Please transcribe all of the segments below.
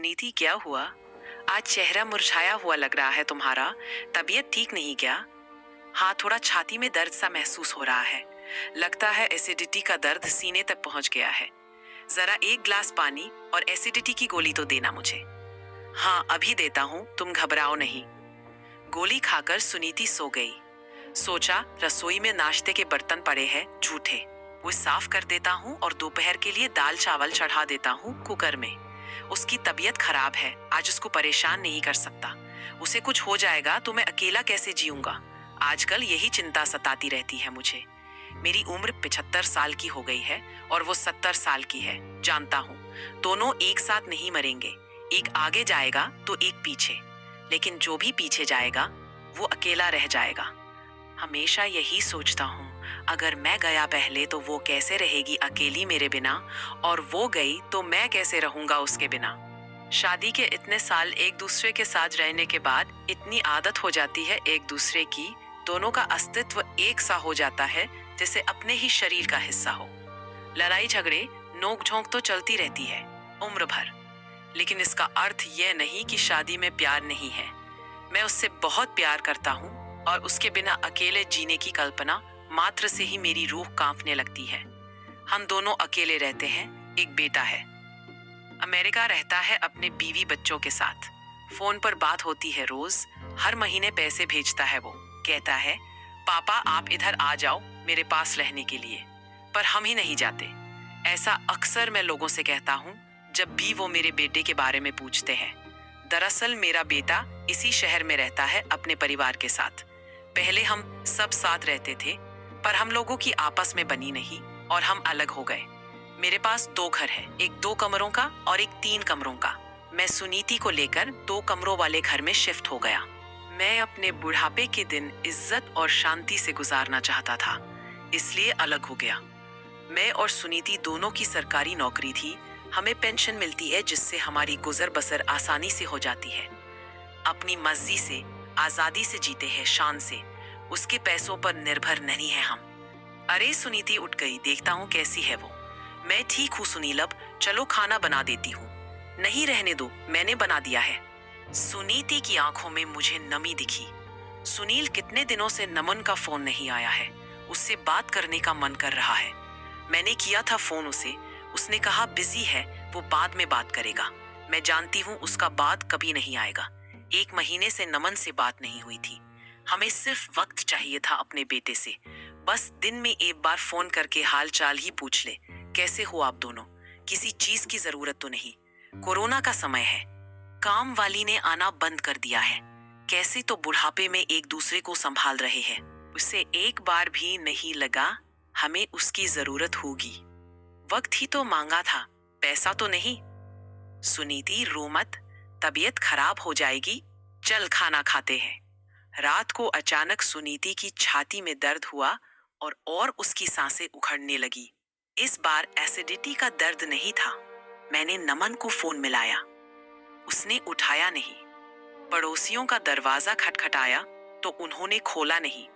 सुनीति, क्या हुआ? आज चेहरा मुरझाया हुआ लग रहा है तुम्हारा। तबीयत ठीक नहीं क्या? हाँ, थोड़ा छाती में दर्द सा महसूस हो रहा है। लगता है एसिडिटी का दर्द सीने तक पहुंच गया है। जरा एक ग्लास पानी और एसिडिटी की गोली तो देना मुझे। हाँ, अभी देता हूँ, तुम घबराओ नहीं। गोली खाकर सुनीति सो गई। सोचा रसोई में नाश्ते के बर्तन पड़े हैं झूठे, वो साफ कर देता हूँ और दोपहर के लिए दाल चावल चढ़ा देता हूँ कुकर में। उसकी तबीयत खराब है, आज उसको परेशान नहीं कर सकता। उसे कुछ हो जाएगा तो मैं अकेला कैसे जीऊंगा? आजकल यही चिंता सताती रहती है मुझे। मेरी उम्र 75 साल की हो गई है और वो 70 साल की है। जानता हूँ दोनों एक साथ नहीं मरेंगे, एक आगे जाएगा तो एक पीछे, लेकिन जो भी पीछे जाएगा वो अकेला रह जाएगा। हमेशा यही सोचता हूँ, अगर मैं गया पहले तो वो कैसे रहेगी अकेली मेरे बिना, और वो गई तो मैं कैसे रहूंगा उसके बिना। शादी के इतने साल एक दूसरे के साथ रहने के बाद इतनी आदत हो जाती है एक दूसरे की, दोनों का अस्तित्व एक सा हो जाता है जैसे अपने ही शरीर का हिस्सा हो। लड़ाई झगड़े नोक झोंक तो चलती रहती है उम्र भर, लेकिन इसका अर्थ यह नहीं कि शादी में प्यार नहीं है। मैं उससे बहुत प्यार करता हूँ और उसके बिना अकेले जीने की कल्पना मात्र से ही मेरी रूह कांपने लगती है। हम दोनों अकेले रहते हैं, एक बेटा है, अमेरिका रहता है अपने बीवी बच्चों के साथ। फोन पर बात होती है रोज, हर महीने पैसे भेजता है। वो कहता है पापा आप इधर आ जाओ मेरे पास रहने के लिए, पर हम ही नहीं जाते। ऐसा अक्सर मैं लोगों से कहता हूँ जब भी वो मेरे बेटे के बारे में पूछते हैं। दरअसल मेरा बेटा इसी शहर में रहता है अपने परिवार के साथ। पहले हम सब साथ रहते थे, पर हम लोगों की आपस में बनी नहीं और हम अलग हो गए। मेरे पास 2 घर है, एक 2 कमरों का और एक 3 कमरों का। मैं सुनीति को लेकर 2 कमरों वाले घर में शिफ्ट हो गया। मैं अपने बुढ़ापे के दिन इज्जत और शांति से गुजारना चाहता था, इसलिए अलग हो गया। मैं और सुनीति दोनों की सरकारी नौकरी थी। हमें पेंशन मिलती है जिससे हमारी गुजर बसर आसानी से हो जाती है। अपनी मर्जी से आजादी से जीते हैं, शान से। उसके पैसों पर निर्भर नहीं है हम। अरे सुनीति उठ गई, देखता हूँ कैसी है वो। मैं ठीक हूँ सुनील, अब चलो खाना बना देती हूँ। नहीं रहने दो, मैंने बना दिया है। सुनीति की आंखों में मुझे नमी दिखी। सुनील कितने दिनों से नमन का फोन नहीं आया है, उससे बात करने का मन कर रहा है। मैंने किया था फोन उसे, उसने कहा बिजी है, वो बाद में बात करेगा। मैं जानती हूँ उसका बाद कभी नहीं आएगा। 1 महीने से नमन से बात नहीं हुई थी। हमें सिर्फ वक्त चाहिए था अपने बेटे से। बस दिन में एक बार फोन करके हाल चाल ही पूछ ले, कैसे हो आप दोनों। किसी चीज की जरूरत तो नहीं। कोरोना का समय है, काम वाली ने आना बंद कर दिया है। कैसे तो बुढ़ापे में एक दूसरे को संभाल रहे हैं। उसे एक बार भी नहीं लगा हमें उसकी जरूरत होगी। वक्त ही तो मांगा था, पैसा तो नहीं। सुनीति रो मत, तबीयत खराब हो जाएगी, चल खाना खाते हैं। रात को अचानक सुनीति की छाती में दर्द हुआ और उसकी सांसें उखड़ने लगी। इस बार एसिडिटी का दर्द नहीं था। मैंने नमन को फोन मिलाया, उसने उठाया नहीं। पड़ोसियों का दरवाजा खटखटाया तो उन्होंने खोला नहीं।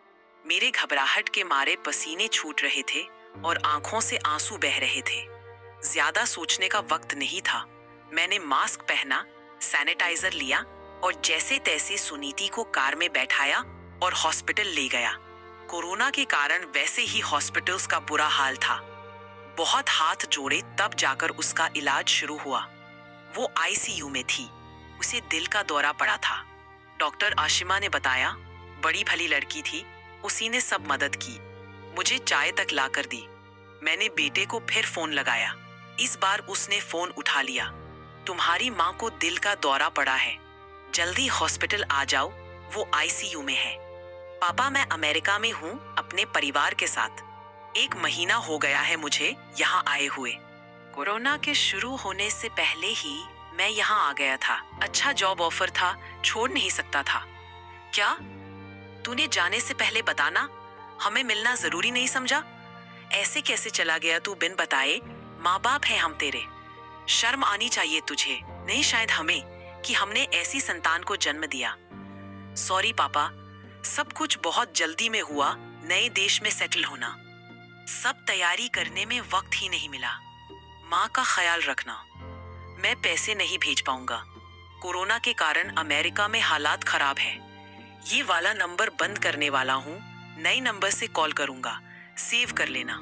मेरे घबराहट के मारे पसीने छूट रहे थे और आंखों से आंसू बह रहे थे। ज्यादा सोचने का वक्त नहीं था। मैंने मास्क पहना, सैनिटाइजर लिया और जैसे तैसे सुनीति को कार में बैठाया और हॉस्पिटल ले गया। कोरोना के कारण वैसे ही हॉस्पिटल्स का बुरा हाल था। बहुत हाथ जोड़े तब जाकर उसका इलाज शुरू हुआ। वो आईसीयू में थी, उसे दिल का दौरा पड़ा था। डॉक्टर आशिमा ने बताया, बड़ी भली लड़की थी, उसी ने सब मदद की। मुझे चाय तक ला कर दी। मैंने बेटे को फिर फोन लगाया। इस बार उसने फोन उठा लिया। तुम्हारी माँ को दिल का दौरा पड़ा है, जल्दी हॉस्पिटल आ जाओ, वो आईसीयू में है। पापा मैं अमेरिका में हूँ अपने परिवार के साथ। 1 महीना हो गया है मुझे यहाँ आए हुए। कोरोना के शुरू होने से पहले ही मैं यहाँ आ गया था। अच्छा जॉब ऑफर था, छोड़ नहीं सकता था। क्या तूने जाने से पहले बताना, हमें मिलना जरूरी नहीं समझा? ऐसे कैसे चला गया तू बिन बताए? माँ बाप है हम तेरे, शर्म आनी चाहिए तुझे, नहीं शायद हमें, कि हमने ऐसी संतान को जन्म दिया। सॉरी पापा, सब कुछ बहुत जल्दी में हुआ। नए देश में सेटल होना, सब तैयारी करने में वक्त ही नहीं मिला। माँ का ख्याल रखना। मैं पैसे नहीं भेज पाऊंगा। कोरोना के कारण अमेरिका में हालात खराब हैं। ये वाला नंबर बंद करने वाला हूँ, नए नंबर से कॉल करूंगा, सेव कर लेना।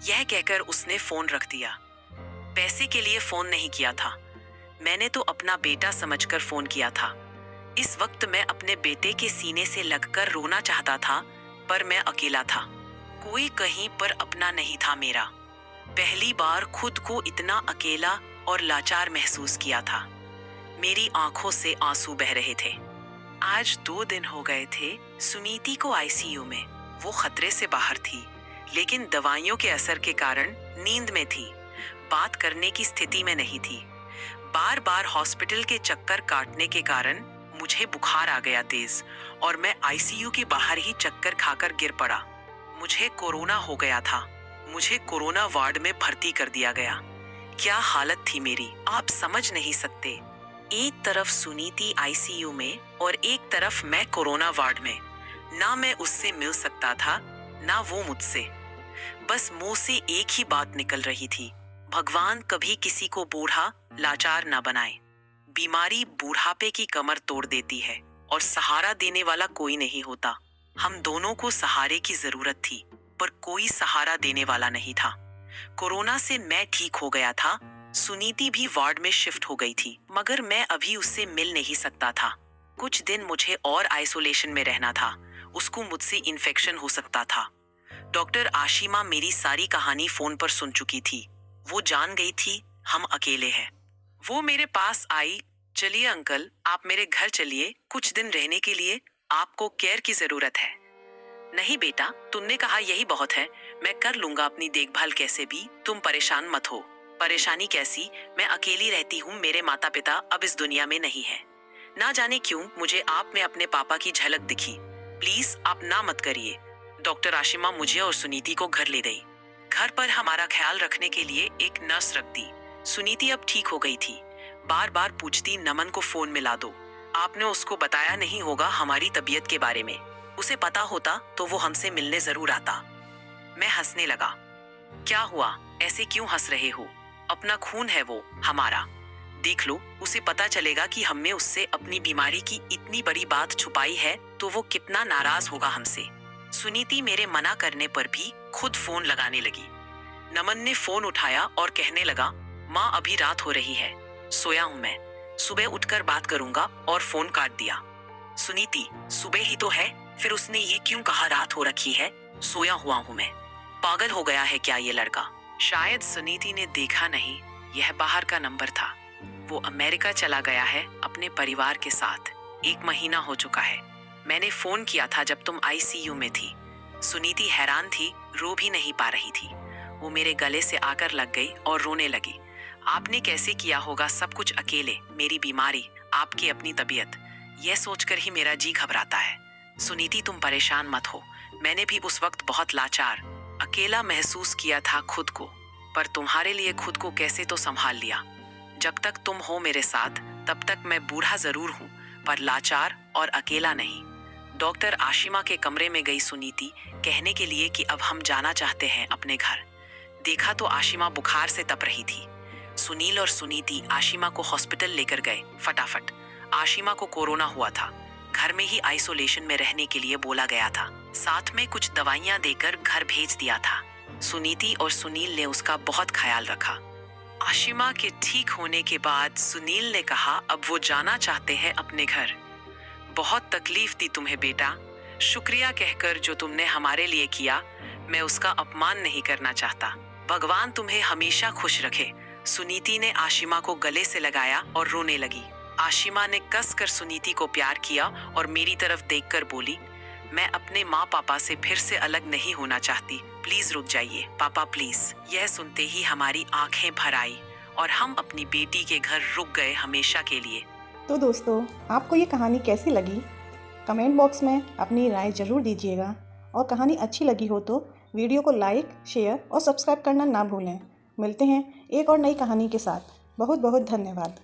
यह कहकर उसने फोन रख दिया। पैसे के लिए फोन नहीं किया था, मैंने तो अपना बेटा समझकर फोन किया था। इस वक्त मैं अपने बेटे के सीने से लगकर रोना चाहता था, पर मैं अकेला था। कोई कहीं पर अपना नहीं था मेरा। पहली बार खुद को इतना अकेला और लाचार महसूस किया था। मेरी आंखों से आंसू बह रहे थे। आज 2 दिन हो गए थे सुनीति को आईसीयू में। वो खतरे से बाहर थी, लेकिन दवाइयों के असर के कारण नींद में थी, बात करने की स्थिति में नहीं थी। बार बार हॉस्पिटल के चक्कर काटने के कारण मुझे बुखार आ गया तेज, और मैं आईसीयू के बाहर ही चक्कर खाकर गिर पड़ा। मुझे कोरोना हो गया था। मुझे कोरोना वार्ड में भर्ती कर दिया गया। क्या हालत थी मेरी, आप समझ नहीं सकते। एक तरफ सुनीति आईसीयू में और एक तरफ मैं कोरोना वार्ड में। ना मैं उससे मिल सकता था, ना वो मुझसे। बस मुंह से एक ही बात निकल रही थी, भगवान कभी किसी को बूढ़ा लाचार ना बनाए। बीमारी बूढ़ापे की कमर तोड़ देती है और सहारा देने वाला कोई नहीं होता। हम दोनों को सहारे की जरूरत थी, पर कोई सहारा देने वाला नहीं था। कोरोना से मैं ठीक हो गया था, सुनीति भी वार्ड में शिफ्ट हो गई थी, मगर मैं अभी उससे मिल नहीं सकता था। कुछ दिन मुझे और आइसोलेशन में रहना था, उसको मुझसे इन्फेक्शन हो सकता था। डॉक्टर आशिमा मेरी सारी कहानी फोन पर सुन चुकी थी। वो जान गई थी हम अकेले हैं। वो मेरे पास आई, चलिए अंकल, आप मेरे घर चलिए, कुछ दिन रहने के लिए, आपको केयर की जरूरत है। नहीं बेटा, तुमने कहा यही बहुत है, मैं कर लूंगा अपनी देखभाल कैसे भी, तुम परेशान मत हो। परेशानी कैसी, मैं अकेली रहती हूँ, मेरे माता पिता अब इस दुनिया में नहीं है। ना जाने क्यों मुझे आप में अपने पापा की झलक दिखी। प्लीज आप ना मत करिए। डॉक्टर आशिमा मुझे और सुनीति को घर ले गई। घर पर हमारा ख्याल रखने के लिए एक नर्स रख दी। सुनीति अब ठीक हो गई थी। बार बार पूछती, नमन को फोन मिला दो। आपने उसको बताया नहीं होगा हमारी तबीयत के बारे में, उसे पता होता तो वो हमसे मिलने जरूर आता। मैं हंसने लगा। क्या हुआ, ऐसे क्यों हंस रहे हो? अपना खून है वो, हमारा। देख लो, उसे पता चलेगा कि हमने उससे अपनी बीमारी की इतनी बड़ी बात छुपाई है तो वो कितना नाराज होगा हमसे। सुनीति मेरे मना करने पर भी खुद फोन लगाने लगी। नमन ने फोन उठाया और कहने लगा, माँ अभी रात हो रही है, सोया हूं मैं, सुबह उठकर बात करूंगा, और फोन काट दिया। सुनीति, सुबह ही तो है, फिर उसने ये क्यों कहा रात हो रखी है? सोया हुआ हूं मैं। पागल हो गया है क्या ये लड़का? शायद सुनीति ने देखा नहीं, यह बाहर का नंबर था। वो अमेरिका चला गया है अपने परिवार के साथ। 1 महीना हो चुका है। मैंने फोन किया था जब तुम आईसीयू में थी। सुनीति हैरान थी, रो भी नहीं पा रही थी। वो मेरे गले से आकर लग गई और रोने लगी। आपने कैसे किया होगा सब कुछ अकेले, मेरी बीमारी, आपकी अपनी तबीयत, यह सोचकर ही मेरा जी घबराता है। सुनीति तुम परेशान मत हो, मैंने भी उस वक्त बहुत लाचार, अकेला महसूस किया था खुद को, पर तुम्हारे लिए खुद को कैसे तो संभाल लिया। जब तक तुम हो मेरे साथ तब तक मैं बूढ़ा जरूर हूँ, पर लाचार और अकेला नहीं। डॉक्टर आशिमा के कमरे में गई सुनीति, कहने के लिए कि अब हम जाना चाहते हैं अपने घर। देखा तो आशिमा बुखार से तप रही थी। सुनील और सुनीति आशिमा को हॉस्पिटल लेकर गए फटाफट। आशिमा को कोरोना हुआ था, घर में ही आइसोलेशन में रहने के लिए बोला गया था। साथ में कुछ दवाइयां देकर घर भेज दिया था। सुनीति और सुनील ने उसका बहुत ख्याल रखा। आशिमा के ठीक होने के बाद सुनील ने कहा अब वो जाना चाहते हैं अपने घर। बहुत तकलीफ दी तुम्हें बेटा, शुक्रिया कहकर जो तुमने हमारे लिए किया, मैं उसका अपमान नहीं करना चाहता। भगवान तुम्हें हमेशा खुश रखे। सुनीति ने आशिमा को गले से लगाया और रोने लगी। आशिमा ने कसकर सुनीति को प्यार किया और मेरी तरफ देखकर बोली, मैं अपने माँ पापा से फिर से अलग नहीं होना चाहती, प्लीज रुक जाइए पापा प्लीज। यह सुनते ही हमारी आंखें भर आई और हम अपनी बेटी के घर रुक गए हमेशा के लिए। तो दोस्तों, आपको ये कहानी कैसी लगी? कमेंट बॉक्स में अपनी राय ज़रूर दीजिएगा, और कहानी अच्छी लगी हो तो वीडियो को लाइक, शेयर और सब्सक्राइब करना ना भूलें। मिलते हैं एक और नई कहानी के साथ। बहुत बहुत धन्यवाद।